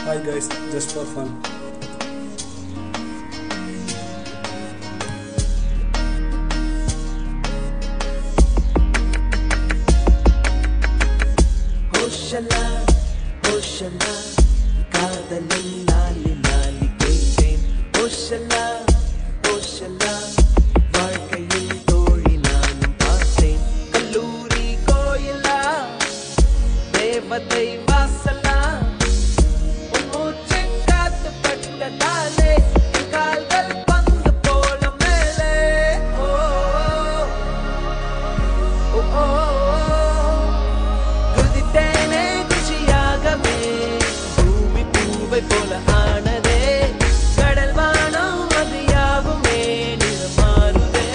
Hi guys, just for fun. Hoshala, hoshala, kaadalil lali lali keiten. Hoshala, hoshala, வாழ்க்கையில் தோழி நானும் பார்த்தேன். கல்லூரி கோயிலா, தேவதை வாசலா, உன் மூச்சு காத்து பட்டதாலே என் கால்கள் பந்து போல மேலே. ஓ ஓ ஓ குதித்தேனே குஷியாகவே, பூமி பூவை போல ஆனதே, கடல் வானம் அது யாவுமே நிறமாறுதே.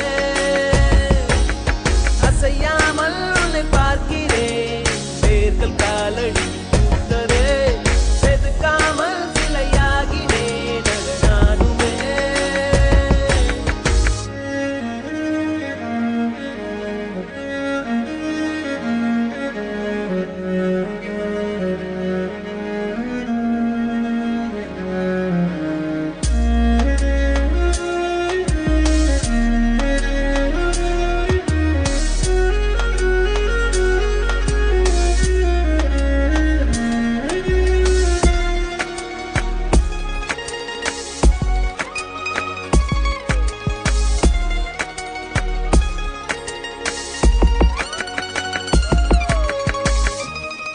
அசையாமல் உன்னை பார்க்கிறேன், வேர்கள் காலடி பூத்ததே, செதுக்காமல் சிலையாகினேன் நானுமே.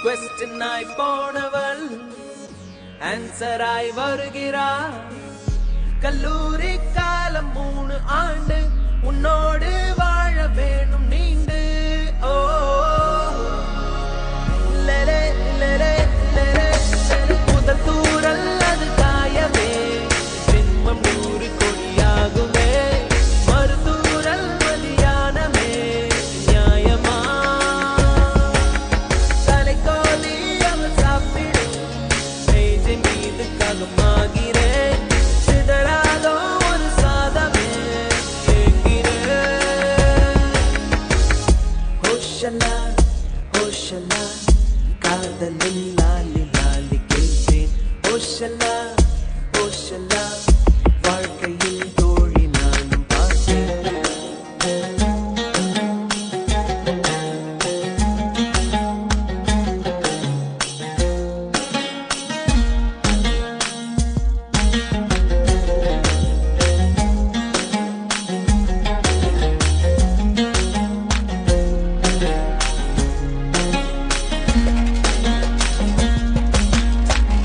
Question ஆய் போனவள் ஆன்சர் ஆய் வருகிறாள். கல்லூரி காலம் 3 ஆண்டு உன்னோடு வாழ வேணும் நீண்டு. ஓ லலே லலே லலே முதல் தூரல் அது காயமே, ஜென்மம் 100 கொடியாகுமே, மறுதூரல் மதியானமே நியாயமா. தலைக்கோலி அவள் சாப்பிடும் மேஜை மீது ககமாகிறேன், சிதறாதோ ஒரு சாதமே ஏங்கிறேன். ஹோஷலா ஹோஷலா காதலில் லாலி லாலி கேட்டேன். ஹோஷலா ஹோஷலா வாழ்க்கையில் தோழி நானும் பார்த்தேன்.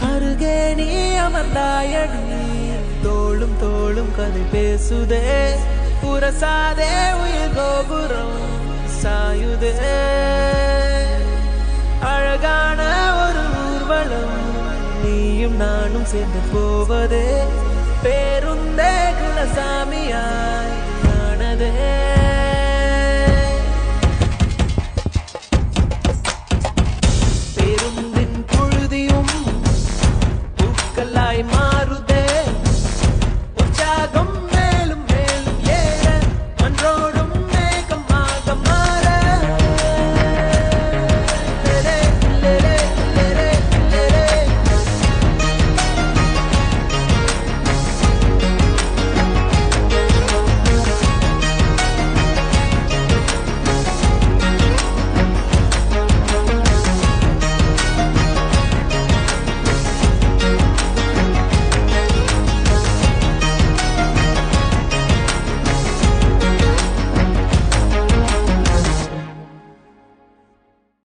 அருகே நீ அமர்ந்தாயடி, தோளும் தோளும் கதை பேசுதே, புரசாதே உயிர் கோபுரம் சாயுதே. அழகான ஒரு ஊர்வலம் நீயும் நானும் சேர்ந்து போவதே, பேருந்தே குலசாமியாய் ஆனதே.